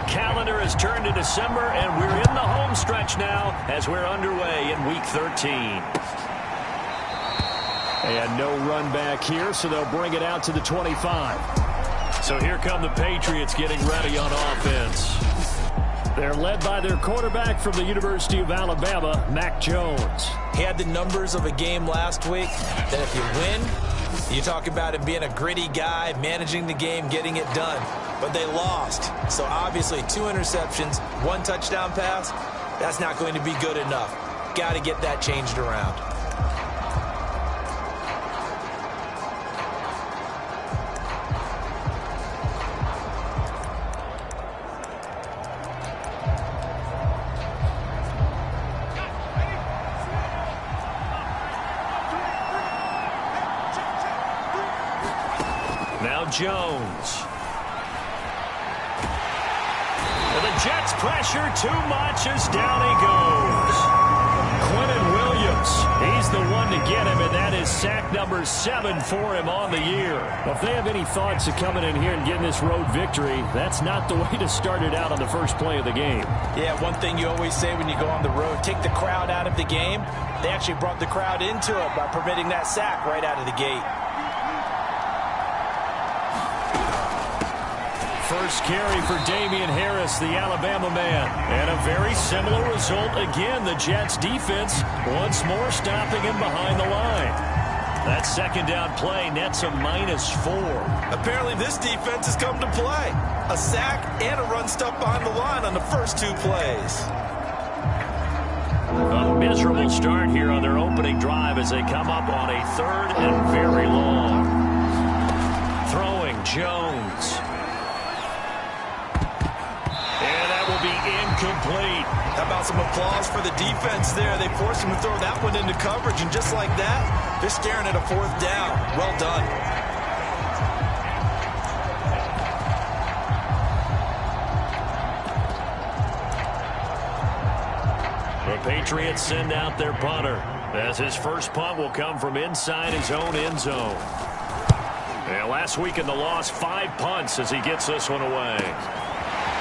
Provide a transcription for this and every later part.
calendar has turned to December, and we're in the home stretch now as we're underway in Week 13. And no run back here, so they'll bring it out to the 25. So here come the Patriots getting ready on offense. They're led by their quarterback from the University of Alabama, Mac Jones. He had the numbers of a game last week that if you win, you talk about him being a gritty guy, managing the game, getting it done. But they lost. So obviously 2 interceptions, 1 touchdown pass, that's not going to be good enough. Got to get that changed around. Now Jones. And the Jets pressure too much as down he goes. Quinnen Williams, he's the one to get him, and that is sack number 7 for him on the year. Well, if they have any thoughts of coming in here and getting this road victory, that's not the way to start it out on the first play of the game. Yeah, one thing you always say when you go on the road, take the crowd out of the game. They actually brought the crowd into it by permitting that sack right out of the gate. First carry for Damian Harris, the Alabama man. And a very similar result again. The Jets defense once more stopping him behind the line. That second down play nets a -4. Apparently this defense has come to play. A sack and a run stuff behind the line on the first 2 plays. A miserable start here on their opening drive as they come up on a 3rd and very long. Throwing Jones. Incomplete. How about some applause for the defense there? They forced him to throw that one into coverage, and just like that, they're staring at a 4th down. Well done. The Patriots send out their punter, as his first punt will come from inside his own end zone. And last week in the loss, 5 punts as he gets this one away.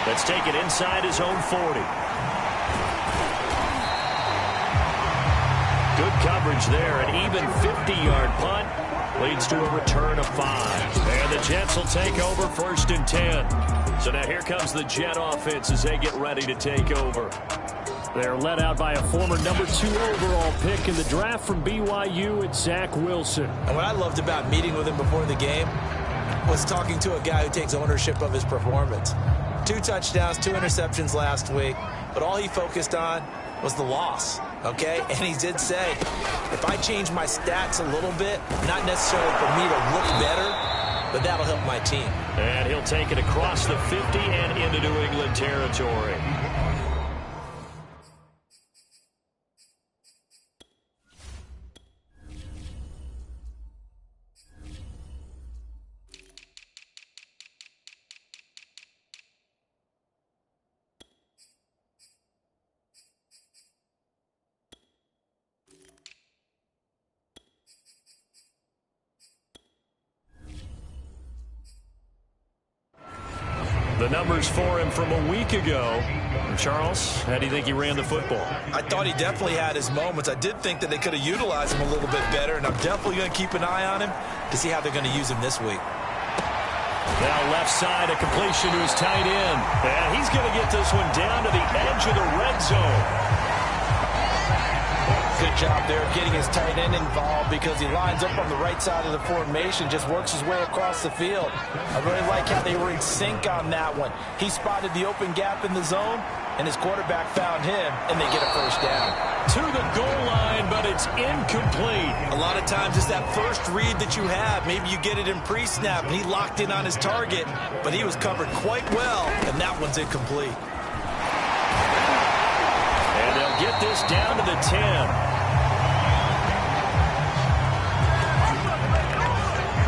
Let's take it inside his own 40. Good coverage there. An even 50-yard punt leads to a return of 5. And the Jets will take over 1st and 10. So now here comes the Jet offense as they get ready to take over. They're led out by a former number 2 overall pick in the draft from BYU. It's Zach Wilson. And what I loved about meeting with him before the game was talking to a guy who takes ownership of his performance. 2 touchdowns, 2 interceptions last week, but all he focused on was the loss, okay? And he did say, if I change my stats a little bit, not necessarily for me to look better, but that'll help my team. And he'll take it across the 50 and into New England territory. The numbers for him from a week ago. Charles, how do you think he ran the football? I thought he definitely had his moments. I did think that they could have utilized him a little bit better, and I'm definitely going to keep an eye on him to see how they're going to use him this week. Now left side, a completion to his tight end. And he's going to get this one down to the edge of the red zone. Good job there getting his tight end involved because he lines up on the right side of the formation, just works his way across the field. I really like how they were in sync on that one. He spotted the open gap in the zone, and his quarterback found him, and they get a 1st down. To the goal line, but it's incomplete. A lot of times it's that first read that you have. Maybe you get it in pre-snap, and he locked in on his target, but he was covered quite well, and that one's incomplete. And they'll get this down to the 10.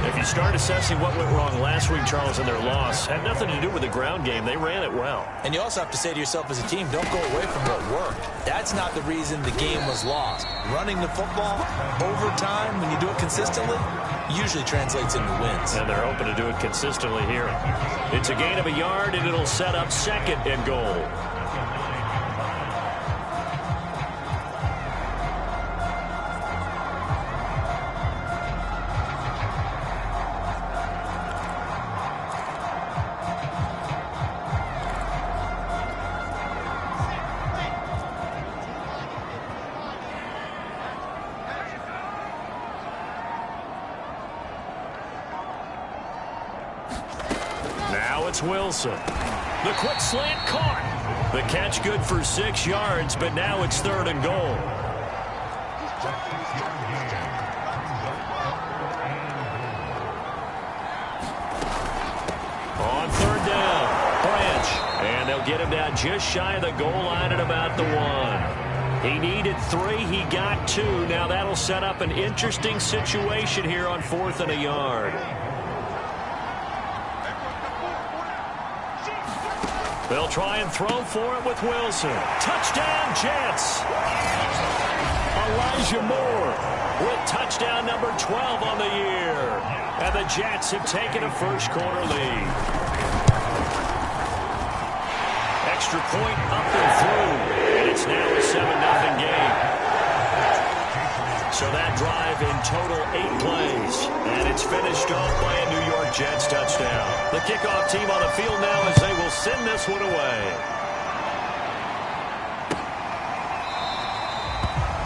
If you start assessing what went wrong last week, Charles, in their loss, had nothing to do with the ground game. They ran it well. And you also have to say to yourself as a team, don't go away from what worked. That's not the reason the game was lost. Running the football over time, when you do it consistently, usually translates into wins. And they're hoping to do it consistently here. It's a gain of a yard, and it'll set up 2nd and goal. Now it's Wilson. The quick slant caught. The catch good for 6 yards, but now it's 3rd and goal. On 3rd down, Branch. And they'll get him down just shy of the goal line at about the 1. He needed 3. He got 2. Now that'll set up an interesting situation here on 4th and a yard. They'll try and throw for it with Wilson. Touchdown, Jets. Elijah Moore with touchdown number 12 on the year. And the Jets have taken a first-quarter lead. Extra point up and through. And it's now a 7-0 game. So that drive in total 8 plays. And it's finished off by a New York Jets touchdown. The kickoff team on the field now as they will send this one away.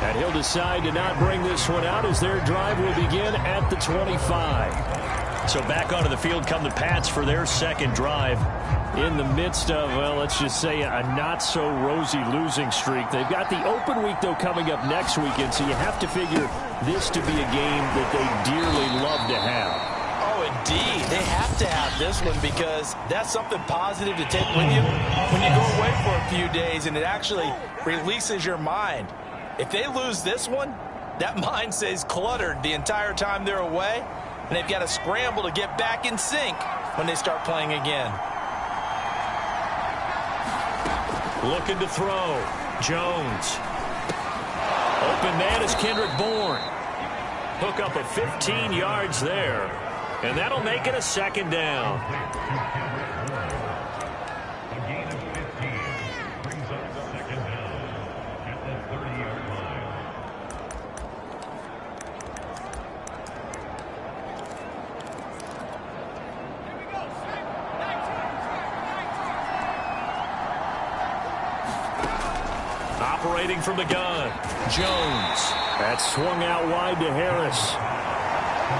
And he'll decide to not bring this one out as their drive will begin at the 25. So back onto the field come the Pats for their 2nd drive. In the midst of, well, let's just say a not-so-rosy losing streak. They've got the open week, though, coming up next weekend, so you have to figure this to be a game that they dearly love to have. Oh, indeed. They have to have this one because that's something positive to take with you when you go away for a few days, and it actually releases your mind. If they lose this one, that mind stays cluttered the entire time they're away, and they've got to scramble to get back in sync when they start playing again. Looking to throw. Jones. Open man is Kendrick Bourne. Hook up of 15 yards there. And that'll make it a 2nd down. A gain of 15 brings up 2nd down at the 30-yard line. Operating from the gun. Jones. That's swung out wide to Harris.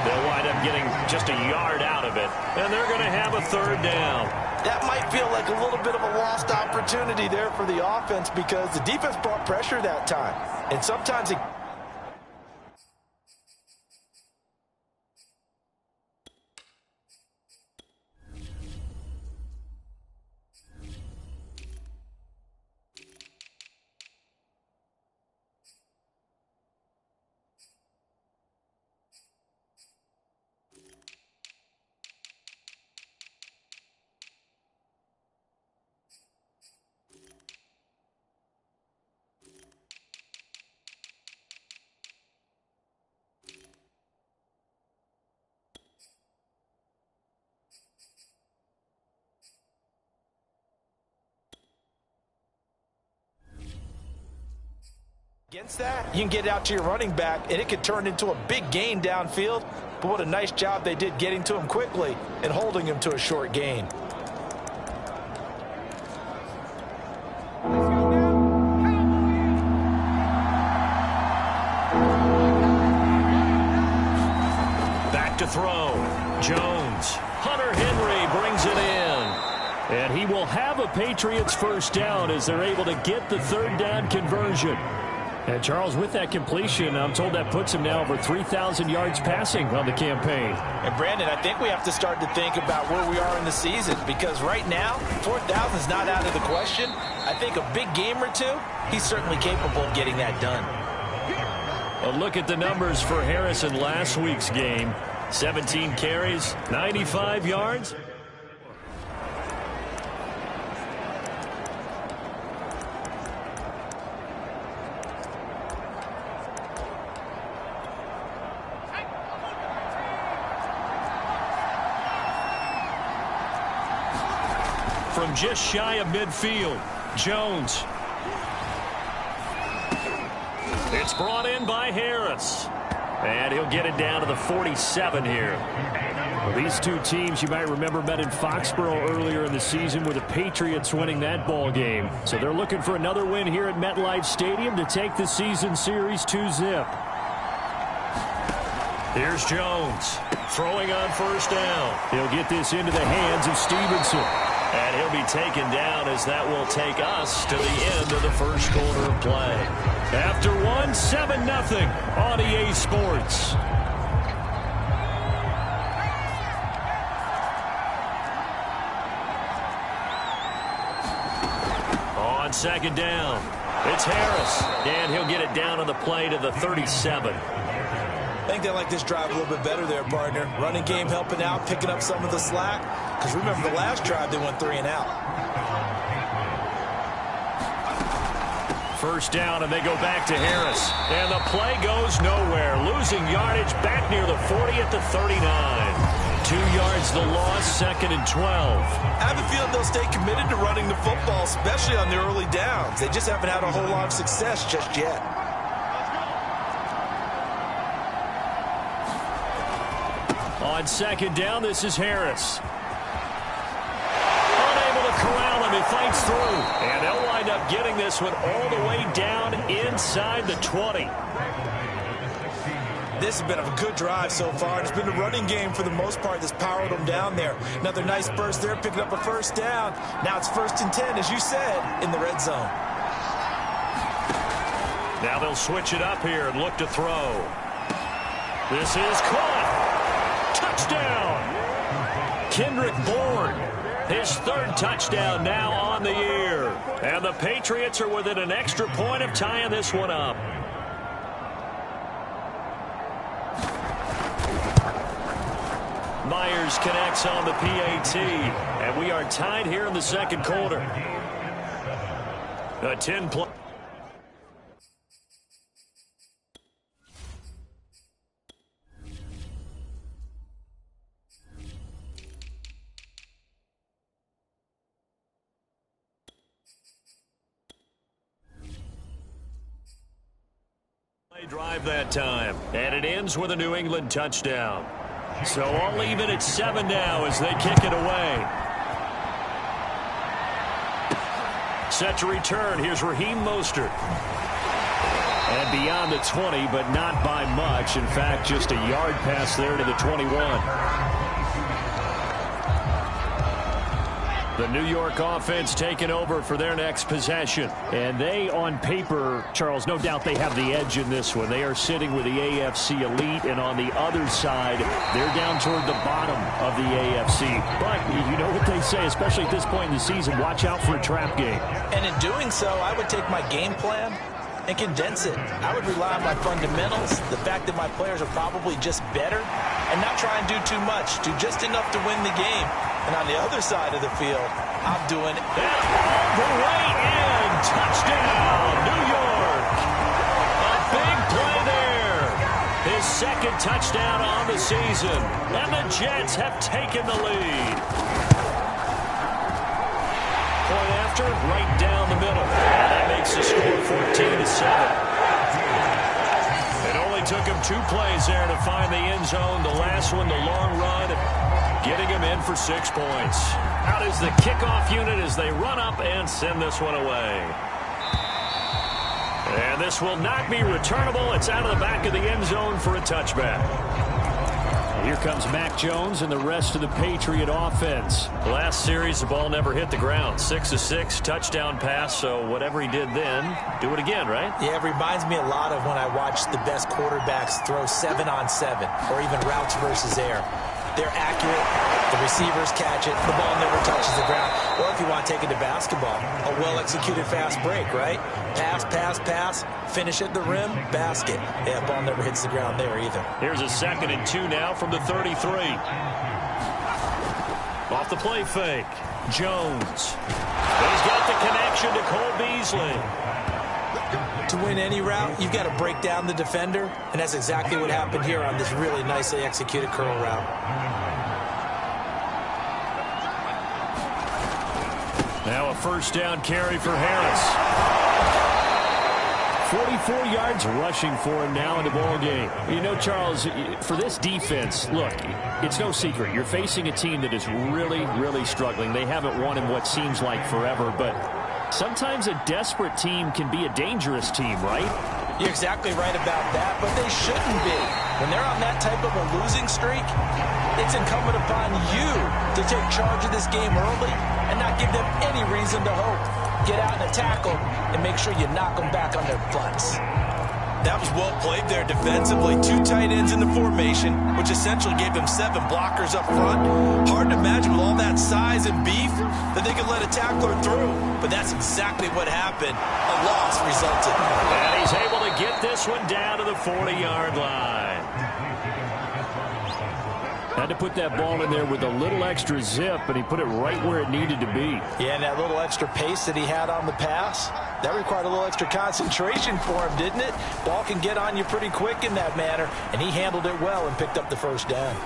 They'll wind up getting just a yard out of it. And they're going to have a 3rd down. That might feel like a little bit of a lost opportunity there for the offense because the defense brought pressure that time. And sometimes it... Against that, you can get out to your running back, and it could turn into a big gain downfield. But what a nice job they did getting to him quickly and holding him to a short gain. Back to throw. Jones. Hunter Henry brings it in. And he will have a Patriots 1st down as they're able to get the 3rd down conversion. And, Charles, with that completion, I'm told that puts him now over 3,000 yards passing on the campaign. And, Brandon, I think we have to start to think about where we are in the season because right now, 4,000 is not out of the question. I think a big game or 2, he's certainly capable of getting that done. A look at the numbers for Harris in last week's game. 17 carries, 95 yards. From just shy of midfield, Jones. It's brought in by Harris. And he'll get it down to the 47 here. Well, these two teams, you might remember, met in Foxborough earlier in the season with the Patriots winning that ball game. So they're looking for another win here at MetLife Stadium to take the season series 2-zip. Here's Jones throwing on first down. He'll get this into the hands of Stevenson. And he'll be taken down as that will take us to the end of the first quarter of play. After one, 7-0 on EA Sports. On second down, it's Harris. And he'll get it down on the play to the 37. I think they like this drive a little bit better there, partner. Running game helping out, picking up some of the slack. Because remember the last drive, they went 3 and out. First down, and they go back to Harris. And the play goes nowhere. Losing yardage back near the 40 at the 39. 2 yards the loss, 2nd and 12. I have a feeling they'll stay committed to running the football, especially on the early downs. They just haven't had a whole lot of success just yet. On second down, this is Harris. Unable to corral him. He fights through. And they'll wind up getting this one all the way down inside the 20. This has been a good drive so far. It's been a running game for the most part that's powered them down there. Another nice burst there, picking up a first down. Now it's 1st and 10, as you said, in the red zone. Now they'll switch it up here and look to throw. This is caught. Touchdown! Kendrick Bourne, his 3rd touchdown now on the year. And the Patriots are within an extra point of tying this one up. Myers connects on the PAT. And we are tied here in the second quarter. A 10-play. Drive that time, and it ends with a New England touchdown. So all even at 7 now as they kick it away. Set to return, here's Raheem Mostert. And beyond the 20, but not by much. In fact, just a yard pass there to the 21. The New York offense taking over for their next possession. And they, on paper, Charles, no doubt they have the edge in this one. They are sitting with the AFC elite, and on the other side, they're down toward the bottom of the AFC. But you know what they say, especially at this point in the season, watch out for a trap game. And in doing so, I would take my game plan and condense it. I would rely on my fundamentals, the fact that my players are probably just better, and not try and do too much, do just enough to win the game. And on the other side of the field, I'm doing it all the way in. Touchdown, New York. A big play there. His 2nd touchdown on the season. And the Jets have taken the lead. Point after, right down the middle. And that makes the score 14-7. It only took him 2 plays there to find the end zone. The last one, the long run, getting him in for 6 points. Out is the kickoff unit as they run up and send this one away. And this will not be returnable. It's out of the back of the end zone for a touchback. Here comes Mac Jones and the rest of the Patriot offense. Last series, the ball never hit the ground. 6 of 6, touchdown pass. So whatever he did then, do it again, right? Yeah, it reminds me a lot of when I watched the best quarterbacks throw 7-on-7 or even routes versus air. They're accurate. The receivers catch it. The ball never touches the ground. Or if you want to take it to basketball, a well-executed fast break, right? Pass, pass, pass. Finish at the rim, basket. Yeah, ball never hits the ground there either. Here's a 2nd and 2 now from the 33. Off the play fake. Jones. He's got the connection to Cole Beasley. To win any route, you've got to break down the defender, and that's exactly what happened here on this really nicely executed curl route. Now a 1st down carry for Harris. 44 yards rushing for him now in the ball game. You know, Charles, for this defense, look, it's no secret. You're facing a team that is really, really struggling. They haven't won in what seems like forever, but sometimes a desperate team can be a dangerous team, right? You're exactly right about that, but they shouldn't be. When they're on that type of a losing streak, it's incumbent upon you to take charge of this game early and not give them any reason to hope. Get out and attack them and make sure you knock them back on their butts. That was well played there defensively. 2 tight ends in the formation, which essentially gave them 7 blockers up front. Hard to imagine with all that size and beef that they could let a tackler through. But that's exactly what happened. A loss resulted. And he's able to get this one down to the 40-yard line. Had to put that ball in there with a little extra zip, and he put it right where it needed to be. Yeah, and that little extra pace that he had on the pass, that required a little extra concentration for him, didn't it? Ball can get on you pretty quick in that manner, and he handled it well and picked up the 1st down.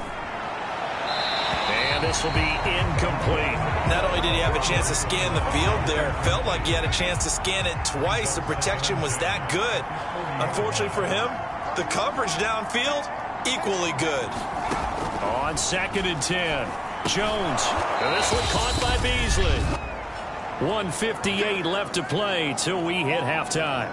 And this will be incomplete. Not only did he have a chance to scan the field there, it felt like he had a chance to scan it twice. The protection was that good. Unfortunately for him, the coverage downfield, equally good. On 2nd and 10, Jones. And this one caught by Beasley. 1:58 left to play till we hit halftime.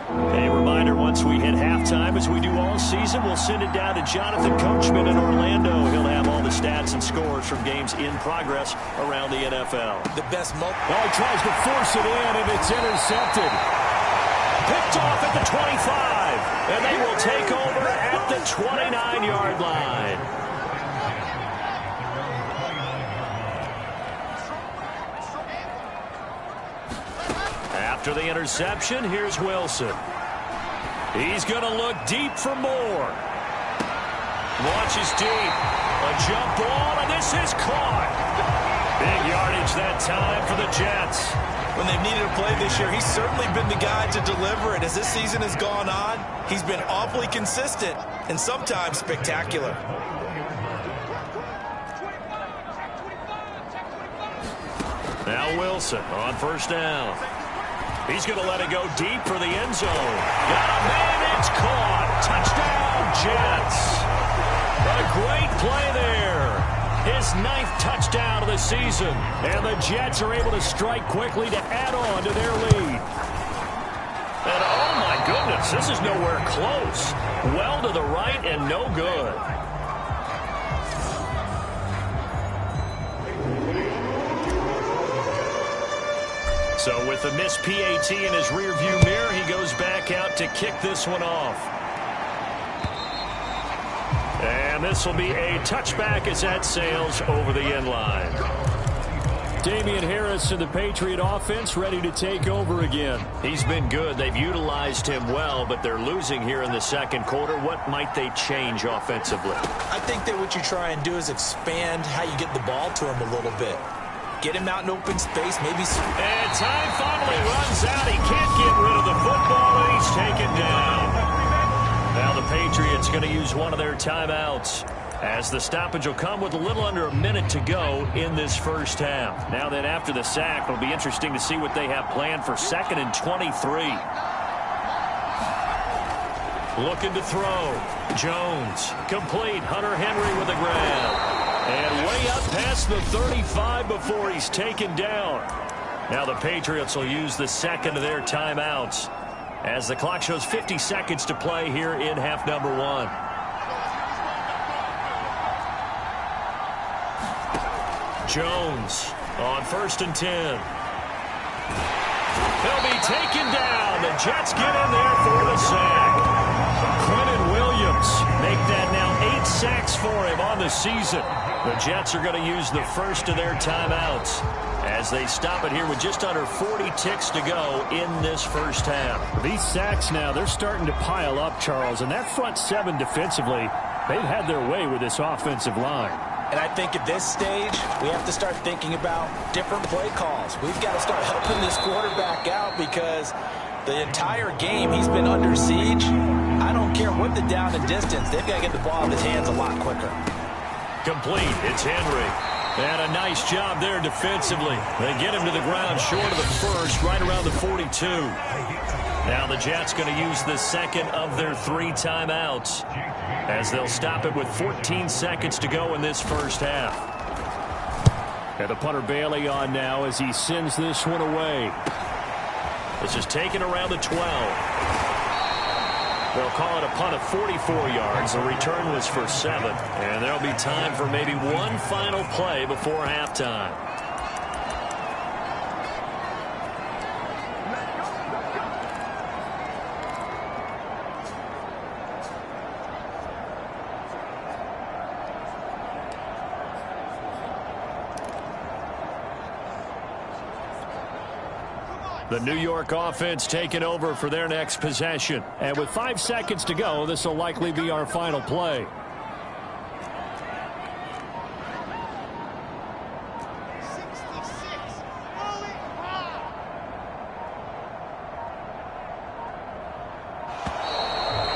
A reminder, once we hit halftime, as we do all season, we'll send it down to Jonathan Coachman in Orlando. He'll have all the stats and scores from games in progress around the NFL. The best He tries to force it in, and it's intercepted. Picked off at the 25, and they will take over at the 29-yard line. After the interception, here's Wilson. He's going to look deep for more. Launches deep. A jump ball, and this is caught. Big yardage that time for the Jets. When they've needed a play this year, he's certainly been the guy to deliver it. As this season has gone on, he's been awfully consistent and sometimes spectacular. Now Wilson on 1st down. He's going to let it go deep for the end zone. Got a man, it's caught. Touchdown, Jets. A great play there. His 9th touchdown of the season. And the Jets are able to strike quickly to add on to their lead. And oh my goodness, this is nowhere close. Well to the right and no good. So with the missed PAT in his rearview mirror, he goes back out to kick this one off. And this will be a touchback as that sails over the end line. Damian Harris and the Patriot offense ready to take over again. He's been good. They've utilized him well, but they're losing here in the 2nd quarter. What might they change offensively? I think that what you try and do is expand how you get the ball to him a little bit. Get him out in open space, maybe. And time finally runs out. He can't get rid of the football, and he's taken down. Now the Patriots going to use one of their timeouts, as the stoppage will come with a little under a minute to go in this 1st half. Now then, after the sack, it'll be interesting to see what they have planned for 2nd and 23. Looking to throw. Jones. Complete. Hunter Henry with a grab. And way up past the 35 before he's taken down. Now the Patriots will use the 2nd of their timeouts, as the clock shows 50 seconds to play here in half number 1. Jones on 1st and 10. He'll be taken down. The Jets get in there for the sack. sacks for him on the season. The Jets are going to use the first of their timeouts as they stop it here with just under 40 ticks to go in this first half. These sacks now, they're starting to pile up, Charles, and that front seven defensively, they've had their way with this offensive line. And I think at this stage, we have to start thinking about different play calls. We've got to start helping this quarterback out because the entire game he's been under siege. I don't care what the down and distance. They've got to get the ball in his hands a lot quicker. Complete. It's Henry. And a nice job there defensively. They get him to the ground short of the first, right around the 42. Now the Jets going to use the second of their 3 timeouts as they'll stop it with 14 seconds to go in this first half. And the punter Bailey on now as he sends this one away. This is taken around the 12. They'll call it a punt of 44 yards. The return was for 7. And there'll be time for maybe one final play before halftime. The New York offense taking over for their next possession. And with 5 seconds to go, this will likely be our final play.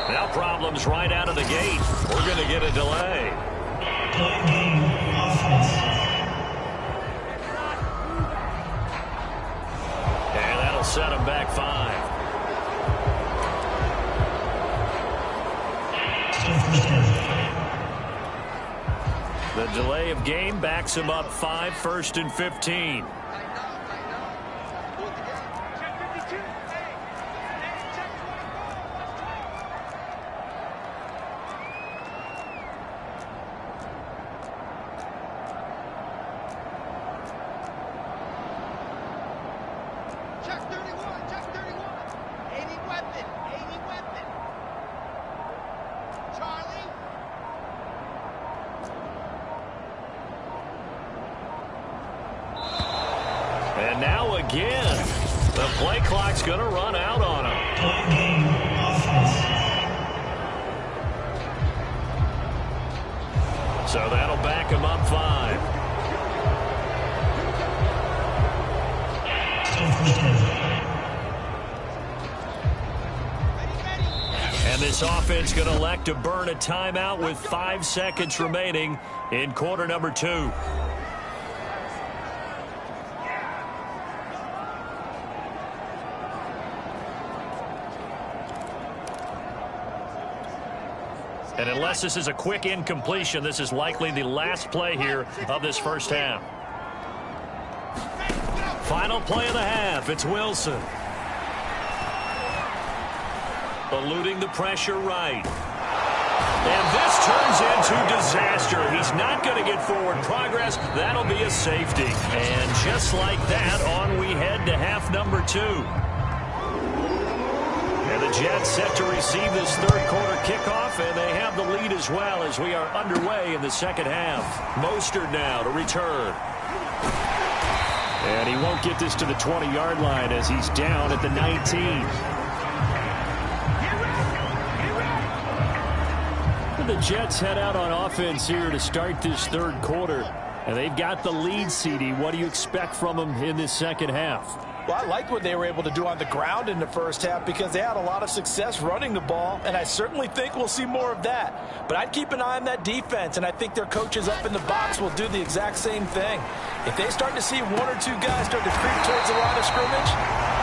Now problems right out of the gate. We're going to get a delay. Set him back 5. The delay of game backs him up 5, 1st and 15. And now again, the play clock's going to run out on him. So that'll back him up 5. And this offense going to elect to burn a timeout with 5 seconds remaining in quarter number 2. And unless this is a quick incompletion, this is likely the last play here of this first half. Final play of the half. It's Wilson. Eluding the pressure right. And this turns into disaster. He's not going to get forward progress. That'll be a safety. And just like that, on we head to half number 2. And the Jets set to receive this third quarter kickoff, and they have the lead as well as we are underway in the second half. Mostert now to return. And he won't get this to the 20-yard line as he's down at the 19. The Jets head out on offense here to start this third quarter. And they've got the lead, CD. What do you expect from them in this second half? Well, I liked what they were able to do on the ground in the first half because they had a lot of success running the ball, and I certainly think we'll see more of that. But I'd keep an eye on that defense, and I think their coaches up in the box will do the exact same thing. If they start to see 1 or 2 guys start to creep towards the line of scrimmage,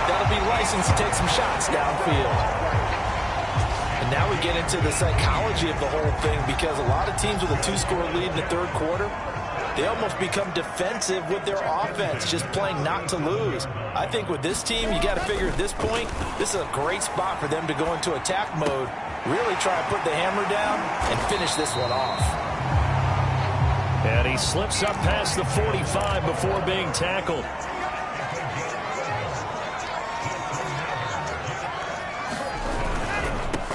that'll be license to take some shots downfield. And now we get into the psychology of the whole thing because a lot of teams with a 2-score lead in the third quarter, they almost become defensive with their offense, just playing not to lose. I think with this team, you got to figure at this point, this is a great spot for them to go into attack mode, really try to put the hammer down and finish this one off. And he slips up past the 45 before being tackled.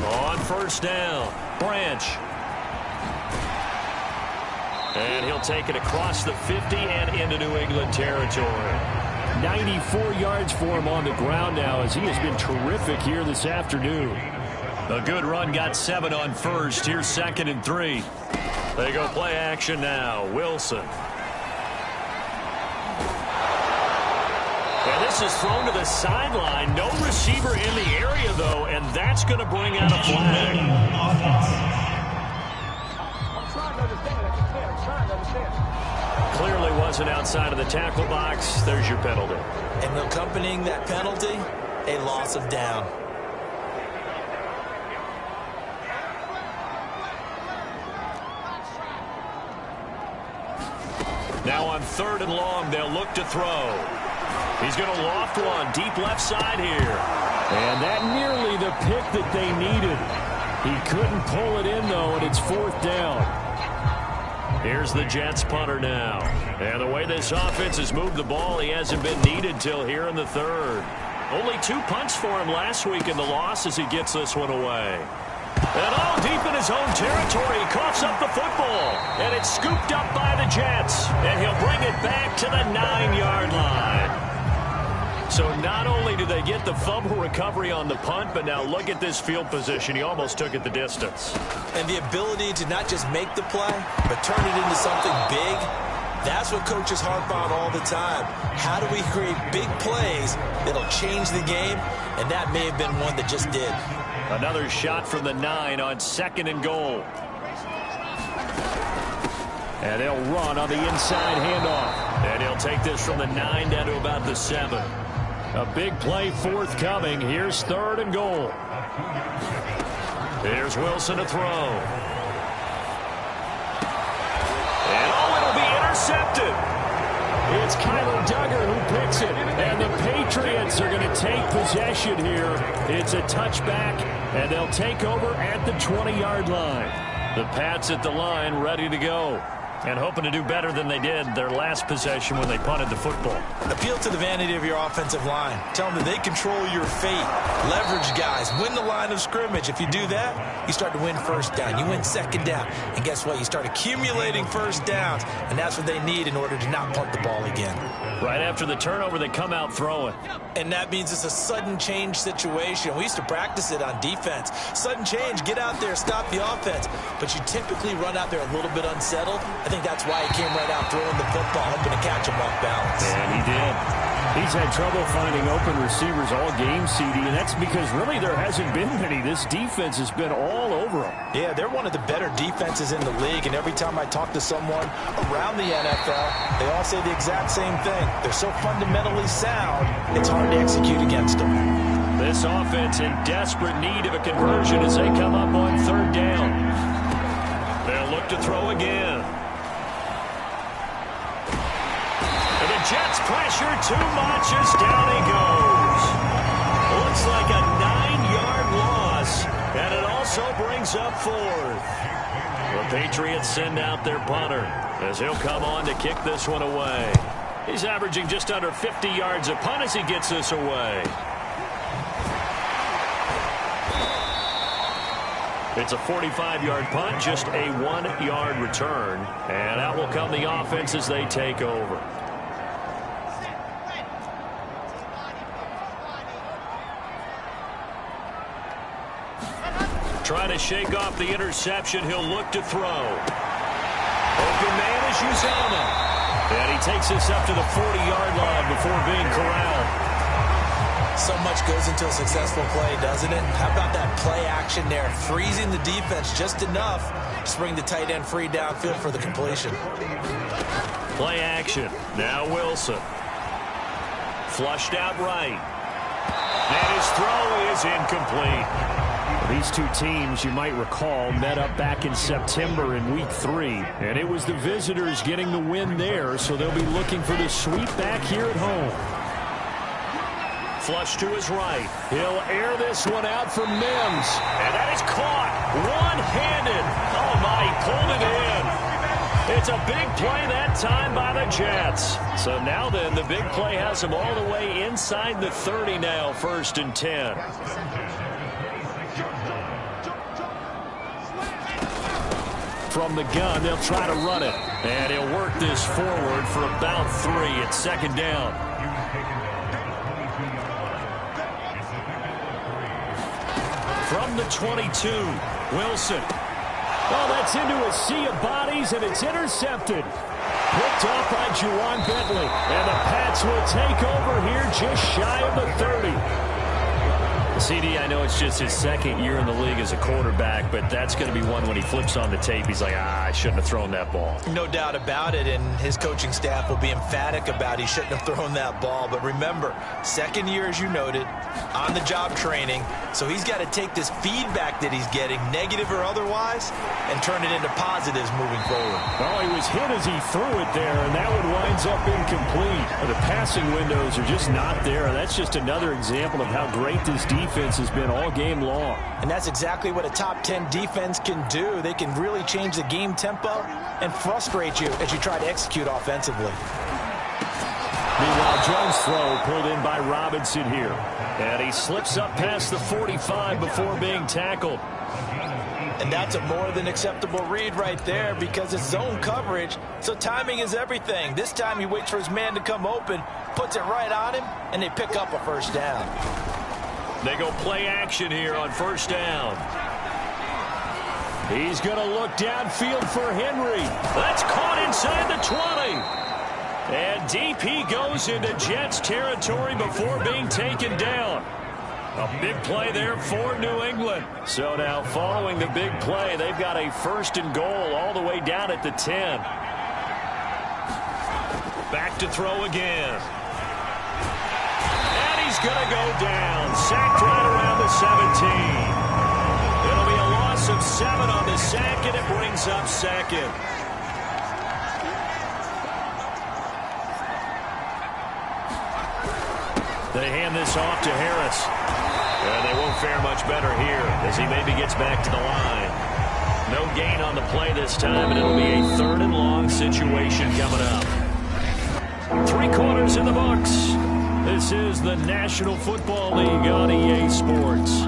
On first down, Branch. And he'll take it across the 50 and into New England territory. 94 yards for him on the ground now as he has been terrific here this afternoon. A good run got 7 on first. Here's 2nd and 3. They go play action now. Wilson. And this is thrown to the sideline. No receiver in the area, though, and that's going to bring out a flag. Clearly wasn't outside of the tackle box. There's your penalty. And accompanying that penalty, a loss of down. Now on 3rd and long, they'll look to throw. He's going to loft one deep left side here. And that nearly the pick that they needed. He couldn't pull it in, though, and it's 4th down. Here's the Jets punter now. And the way this offense has moved the ball, he hasn't been needed till here in the 3rd. Only 2 punts for him last week in the loss as he gets this one away. And all deep in his own territory, he coughs up the football. And it's scooped up by the Jets. And he'll bring it back to the 9-yard line. So not only do they get the fumble recovery on the punt, but now look at this field position. He almost took it the distance. And the ability to not just make the play, but turn it into something big, that's what coaches harp on all the time. How do we create big plays that'll change the game? And that may have been one that just did. Another shot from the 9 on 2nd and goal. And they'll run on the inside handoff. And he'll take this from the 9 down to about the 7. A big play forthcoming. Here's 3rd and goal. Here's Wilson to throw. And it'll be intercepted. It's Kyler Duggar who picks it. And the Patriots are going to take possession here. It's a touchback, and they'll take over at the 20-yard line. The Pats at the line ready to go. And hoping to do better than they did their last possession when they punted the football. Appeal to the vanity of your offensive line. Tell them that they control your fate. Leverage guys. Win the line of scrimmage. If you do that, you start to win 1st down. You win 2nd down. And guess what? You start accumulating 1st downs. And that's what they need in order to not punt the ball again. Right after the turnover, they come out throwing. And that means it's a sudden change situation. We used to practice it on defense. Sudden change, get out there, stop the offense. But you typically run out there a little bit unsettled. I think that's why he came right out throwing the football, hoping to catch him off balance. And he did. He's had trouble finding open receivers all game, CD, and that's because really there hasn't been many. This defense has been all over him. Yeah, they're one of the better defenses in the league, and every time I talk to someone around the NFL, they all say the exact same thing. They're so fundamentally sound, it's hard to execute against them. This offense in desperate need of a conversion as they come up on 3rd down. They'll look to throw again. And the Jets pressure too much as down he goes. Looks like a 9-yard loss, and it also brings up 4th. The Patriots send out their punter as he'll come on to kick this one away. He's averaging just under 50 yards a punt as he gets this away. It's a 45-yard punt, just a 1-yard return. And out will come the offense as they take over. Trying to shake off the interception. He'll look to throw. Open man is Uzomah. And he takes this up to the 40-yard line before being corralled. So much goes into a successful play, doesn't it? How about that play action there? Freezing the defense just enough to bring the tight end free downfield for the completion. Play action. Now Wilson. Flushed out right. And his throw is incomplete. These two teams, you might recall, met up back in September in Week 3. And it was the visitors getting the win there, so they'll be looking for the sweep back here at home. Flush to his right. He'll air this one out for Mims. And that is caught one-handed. Oh, my, he pulled it in. It's a big play that time by the Jets. So now then, the big play has him all the way inside the 30 now, 1st and 10. from the gun. They'll try to run it. And he'll work this forward for about 3. It's second down. From the 22, Wilson. Oh, that's into a sea of bodies, and it's intercepted. Picked off by Juwan Bentley. And the Pats will take over here just shy of the 30. CD, I know it's just his second year in the league as a quarterback, but that's going to be one when he flips on the tape. He's like, I shouldn't have thrown that ball. No doubt about it, and his coaching staff will be emphatic about he shouldn't have thrown that ball. But remember, second year, as you noted, on-the-job training, so he's got to take this feedback that he's getting, negative or otherwise, and turn it into positives moving forward. Oh, he was hit as he threw it there, and that one winds up incomplete. The passing windows are just not there. That's just another example of how great this defense has been all game long. And that's exactly what a top 10 defense can do. They can really change the game tempo and frustrate you as you try to execute offensively. Meanwhile, Jones' throw pulled in by Robinson here. And he slips up past the 45 before being tackled. And that's a more than acceptable read right there because it's zone coverage, so timing is everything. This time he waits for his man to come open, puts it right on him, and they pick up a first down. They go play action here on first down. He's going to look downfield for Henry. That's caught inside the 20. And DP goes into Jets territory before being taken down. A big play there for New England. So now following the big play, they've got a first and goal all the way down at the 10. Back to throw again. And he's going to go down. Sacked right around the 17. It'll be a loss of 7 on the sack, and it brings up second. They hand this off to Harris. And they won't fare much better here as he maybe gets back to the line. No gain on the play this time, and it'll be a 3rd and long situation coming up. 3 quarters in the books. This is the National Football League on EA Sports.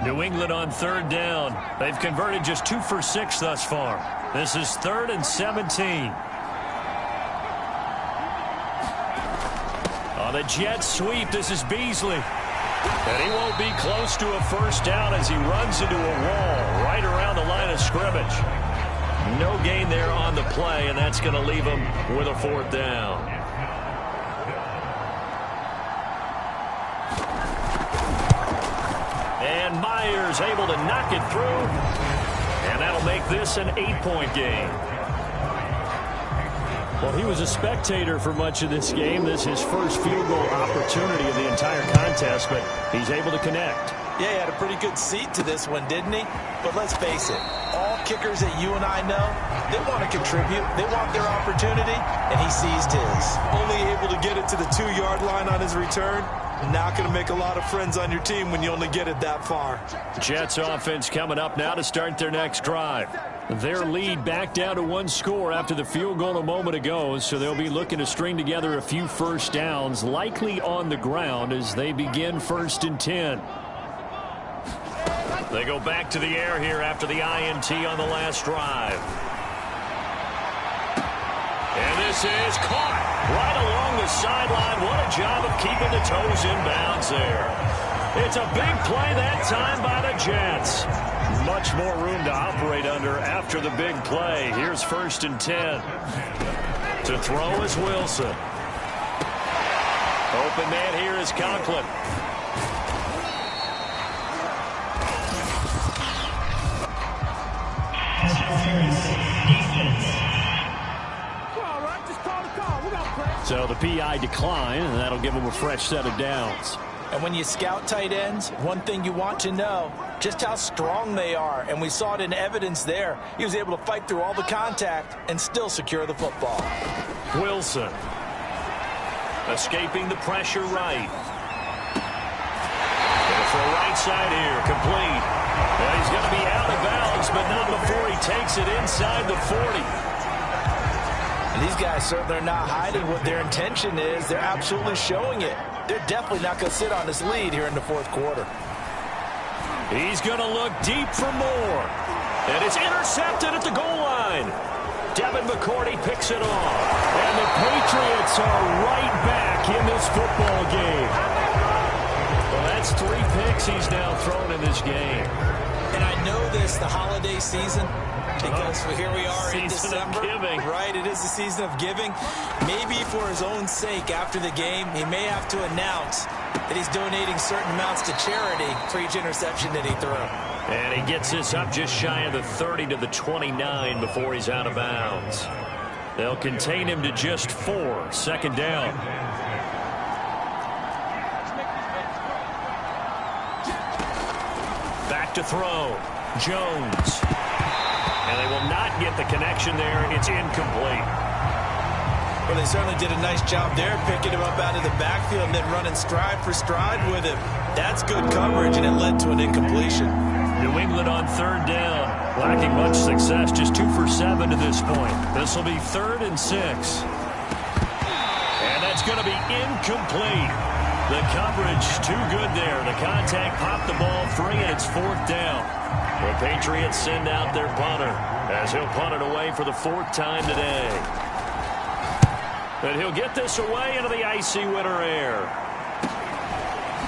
New England on 3rd down. They've converted just 2 for 6 thus far. This is 3rd and 17. On the jet sweep, this is Beasley. And he won't be close to a first down as he runs into a wall right around the line of scrimmage. No gain there on the play, and that's going to leave him with a 4th down. And Myers able to knock it through. And that'll make this an 8-point game. Well, he was a spectator for much of this game. This is his first field goal opportunity of the entire contest, but he's able to connect. Yeah, he had a pretty good seat to this one, didn't he? But let's face it, all kickers that you and I know, they want to contribute. They want their opportunity, and he seized his. Only able to get it to the 2-yard line on his return. Not going to make a lot of friends on your team when you only get it that far. Jets offense coming up now to start their next drive. Their lead back down to 1 score after the field goal a moment ago, so they'll be looking to string together a few first downs, likely on the ground as they begin 1st and 10. They go back to the air here after the INT on the last drive. And this is caught right along the sideline. What a job of keeping the toes in bounds there. It's a big play that time by the Jets. Much more room to operate under after the big play. Here's 1st and 10. To throw is Wilson. Open man here is Conklin. So the PI decline, and that'll give them a fresh set of downs. And when you scout tight ends, one thing you want to know, just how strong they are. And we saw it in evidence there. He was able to fight through all the contact and still secure the football. Wilson. Escaping the pressure right. For a right side here, complete. Well, he's going to be out of bounds, but not before he takes it inside the 40. And these guys certainly are not hiding what their intention is. They're absolutely showing it. They're definitely not going to sit on this lead here in the 4th quarter. He's going to look deep for more. And it's intercepted at the goal line. Devin McCourty picks it off. And the Patriots are right back in this football game. Well, that's 3 picks he's now thrown in this game. And I know this, the holiday season, because here we are in December. Season of giving. Right, it is the season of giving. Maybe for his own sake after the game, he may have to announce that he's donating certain amounts to charity for each interception that he threw. And he gets this up just shy of the 30 to the 29 before he's out of bounds. They'll contain him to just 4. Second down. Back to throw. Jones. And they will not get the connection there. It's incomplete. Well, they certainly did a nice job there, picking him up out of the backfield and then running stride for stride with him. That's good coverage, and it led to an incompletion. New England on third down. Lacking much success, just 2 for 7 to this point. This will be 3rd and 6. And that's going to be incomplete. The coverage too good there. The contact popped the ball free, and it's 4th down. The Patriots send out their punter as he'll punt it away for the 4th time today. And he'll get this away into the icy winter air.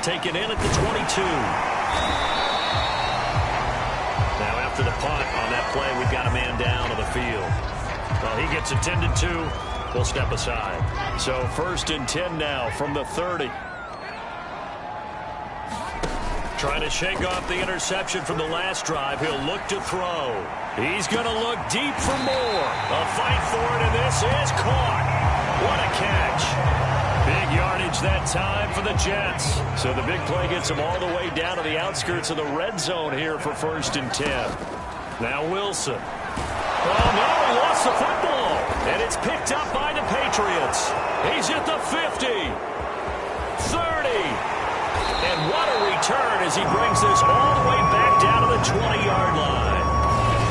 Taken in at the 22. Now after the punt on that play, we've got a man down on the field. Well, he gets attended to. We'll step aside. So 1st and 10 now from the 30. Trying to shake off the interception from the last drive. He'll look to throw. He's going to look deep for more. A fight for it, and this is caught. What a catch. Big yardage that time for the Jets. So the big play gets them all the way down to the outskirts of the red zone here for 1st and 10. Now Wilson. Oh, no, he lost the football. And it's picked up by the Patriots. He's at the 50. 30. And what a return as he brings this all the way back down to the 20-yard line.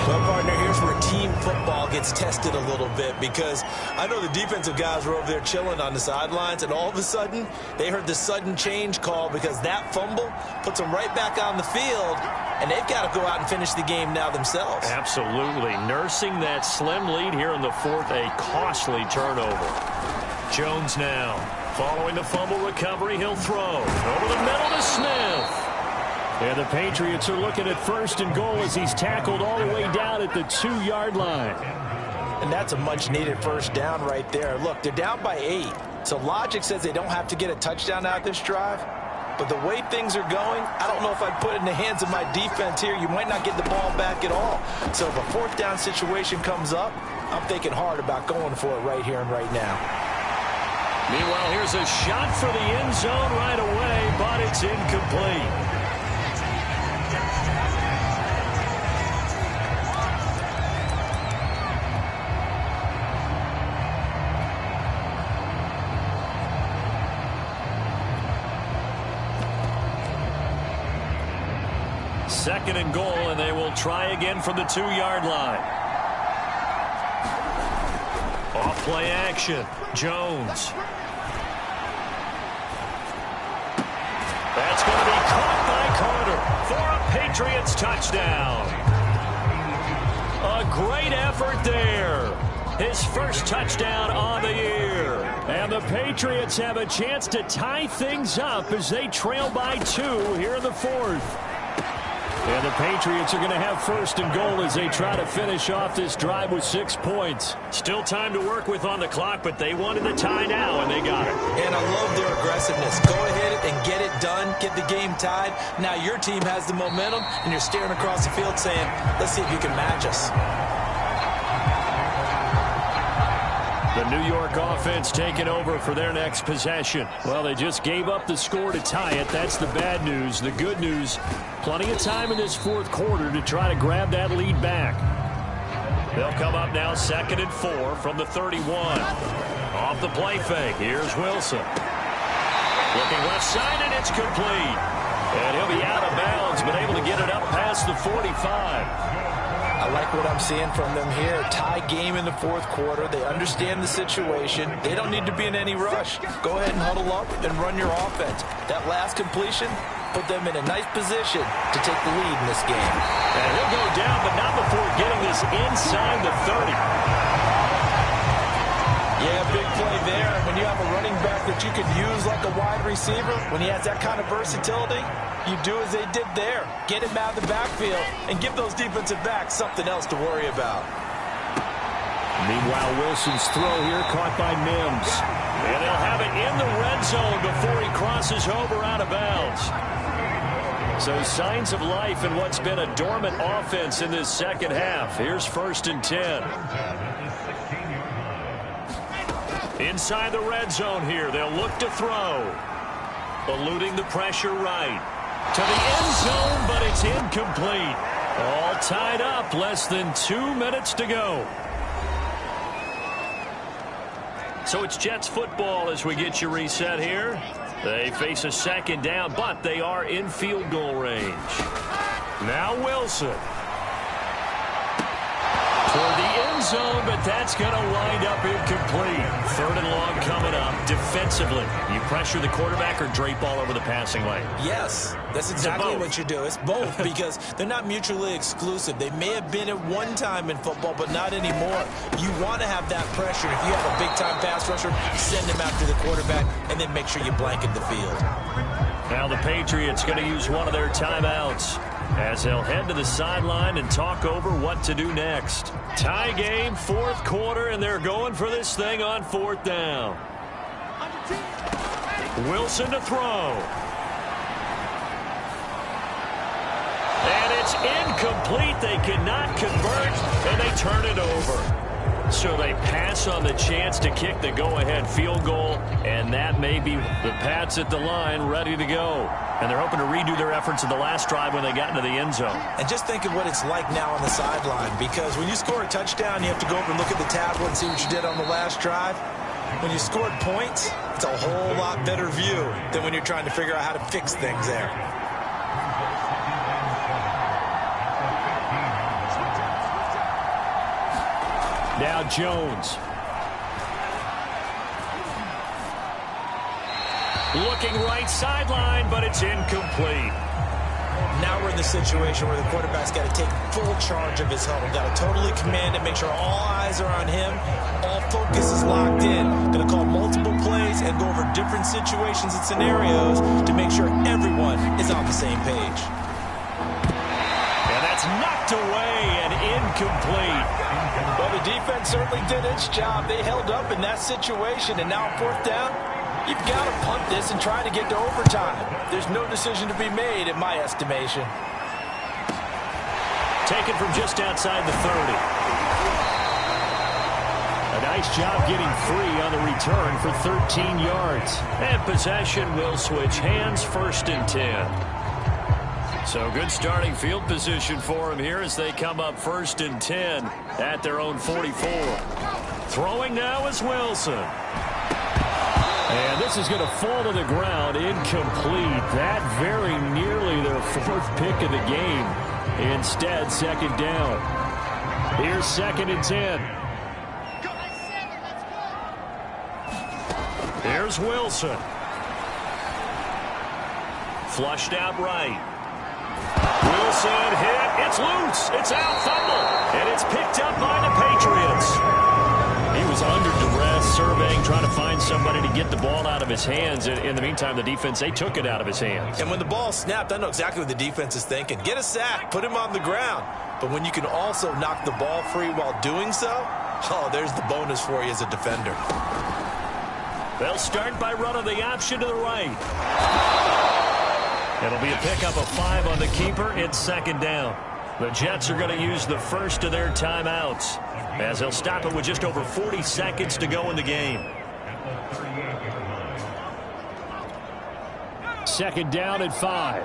Well, partner, here's where team football gets tested a little bit, because I know the defensive guys were over there chilling on the sidelines, and all of a sudden they heard the sudden change call because that fumble puts them right back on the field, and they've got to go out and finish the game now themselves. Absolutely. Nursing that slim lead here in the 4th, a costly turnover. Jones now. Following the fumble recovery, he'll throw. Over the middle to Smith. And the Patriots are looking at 1st and goal as he's tackled all the way down at the 2-yard line. And that's a much-needed 1st down right there. Look, they're down by 8. So logic says they don't have to get a touchdown out of this drive. But the way things are going, I don't know if I'd put it in the hands of my defense here. You might not get the ball back at all. So if a 4th down situation comes up, I'm thinking hard about going for it right here and right now. Meanwhile, here's a shot for the end zone right away, but it's incomplete. Second and goal, and they will try again from the 2-yard line. Off play action. Jones. That's going to be caught by Carter for a Patriots touchdown. A great effort there. His first touchdown on the year. And the Patriots have a chance to tie things up as they trail by 2 here in the 4th. And the Patriots are going to have 1st and goal as they try to finish off this drive with 6 points. Still time to work with on the clock, but they wanted the tie now, and they got it. And I love their aggressiveness. Go ahead and get it done. Get the game tied. Now your team has the momentum, and you're staring across the field saying, let's see if you can match us. The New York offense taking over for their next possession. Well, they just gave up the score to tie it. That's the bad news. The good news, plenty of time in this 4th quarter to try to grab that lead back. They'll come up now 2nd and 4 from the 31. Off the play fake. Here's Wilson. Looking left side, and it's complete. And he'll be out of bounds, but able to get it up past the 45. I like what I'm seeing from them here. Tie game in the 4th quarter. They understand the situation. They don't need to be in any rush. Go ahead and huddle up and run your offense. That last completion, put them in a nice position to take the lead in this game. And he'll go down, but not before getting this inside the 30. Yeah, big play there. When you have a running back that you can use like a wide receiver, when he has that kind of versatility, you do as they did there. Get him out of the backfield and give those defensive backs something else to worry about. Meanwhile, Wilson's throw here caught by Mims. And they'll have it in the red zone before he crosses over out of bounds. So signs of life in what's been a dormant offense in this second half. Here's 1st and 10. Inside the red zone here, they'll look to throw. Eluding the pressure right. To the end zone, but it's incomplete. All tied up, less than 2 minutes to go. So it's Jets football as we get you reset here. They face a second down, but they are in field goal range. Now Wilson. Toward the end zone, but that's going to wind up incomplete. 3rd and long coming up. Defensively, you pressure the quarterback or drape all over the passing lane? Yes, that's exactly what you do. It's both because they're not mutually exclusive. They may have been at one time in football, but not anymore. You want to have that pressure. If you have a big-time pass rusher, send him after the quarterback, and then make sure you blanket the field. Now the Patriots going to use one of their timeouts as they'll head to the sideline and talk over what to do next. Tie game, 4th quarter, and they're going for this thing on 4th down. Wilson to throw. And it's incomplete. They cannot convert, and they turn it over. So they pass on the chance to kick the go-ahead field goal, and that may be the Pats at the line ready to go. And they're hoping to redo their efforts in the last drive when they got into the end zone. And just think of what it's like now on the sideline, because when you score a touchdown, you have to go over and look at the tablet and see what you did on the last drive. When you scored points, it's a whole lot better view than when you're trying to figure out how to fix things there. Now Jones. Looking right sideline, but it's incomplete. Now we're in the situation where the quarterback's got to take full charge of his huddle. Got to totally command it, make sure all eyes are on him. All focus is locked in. Going to call multiple plays and go over different situations and scenarios to make sure everyone is on the same page. And that's knocked away and incomplete. Well, the defense certainly did its job. They held up in that situation, and now on 4th down, you've got to punt this and try to get to overtime. There's no decision to be made, in my estimation. Taken from just outside the 30. A nice job getting free on the return for 13 yards. And possession will switch hands, 1st and 10. So good starting field position for him here as they come up 1st and 10 at their own 44. Throwing now is Wilson. And this is going to fall to the ground, incomplete. That very nearly their 4th pick of the game. Instead, 2nd down. Here's 2nd and 10. Here's Wilson. Flushed out right. Wilson hit. It's loose. It's out. Fumble. And it's picked up by the Patriots. He was under duress, surveying, trying to find somebody to get the ball out of his hands. In the meantime, the defense, they took it out of his hands. And when the ball snapped, I know exactly what the defense is thinking. Get a sack. Put him on the ground. But when you can also knock the ball free while doing so, oh, there's the bonus for you as a defender. They'll start by running the option to the right. It'll be a pickup of 5 on the keeper. It's 2nd down. The Jets are going to use the first of their timeouts as they'll stop it with just over 40 seconds to go in the game. 2nd down and 5.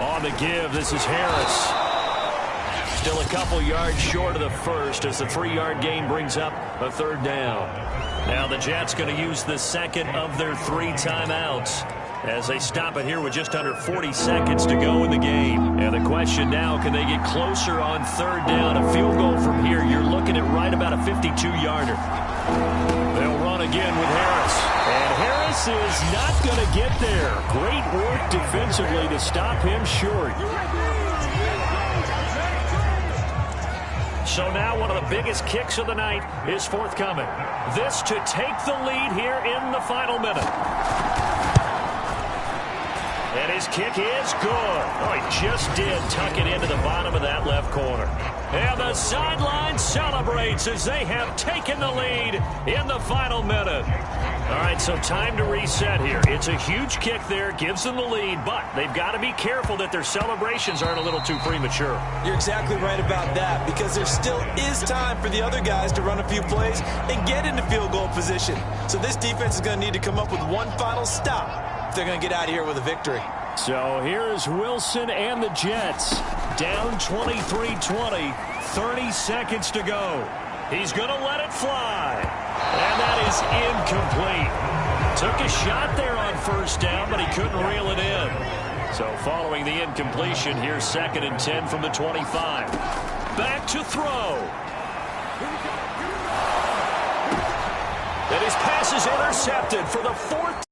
On the give, this is Harris. Still a couple yards short of the first as the 3-yard gain brings up a 3rd down. Now the Jets going to use the second of their 3 timeouts as they stop it here with just under 40 seconds to go in the game. And the question now, can they get closer on third down? A field goal from here, you're looking at right about a 52-yarder. They'll run again with Harris. And Harris is not going to get there. Great work defensively to stop him short. So now one of the biggest kicks of the night is forthcoming. This to take the lead here in the final minute. And his kick is good. Oh, he just did tuck it into the bottom of that left corner. And the sideline celebrates as they have taken the lead in the final minute. All right, so time to reset here. It's a huge kick there, gives them the lead, but they've got to be careful that their celebrations aren't a little too premature. You're exactly right about that, because there still is time for the other guys to run a few plays and get into field goal position. So this defense is going to need to come up with one final stop if they're going to get out of here with a victory. So here's Wilson and the Jets. Down 23-20, 30 seconds to go. He's going to let it fly. And that is incomplete. Took a shot there on first down, but he couldn't reel it in. So following the incompletion, here's 2nd and 10 from the 25. Back to throw. And his pass is intercepted for the 4th.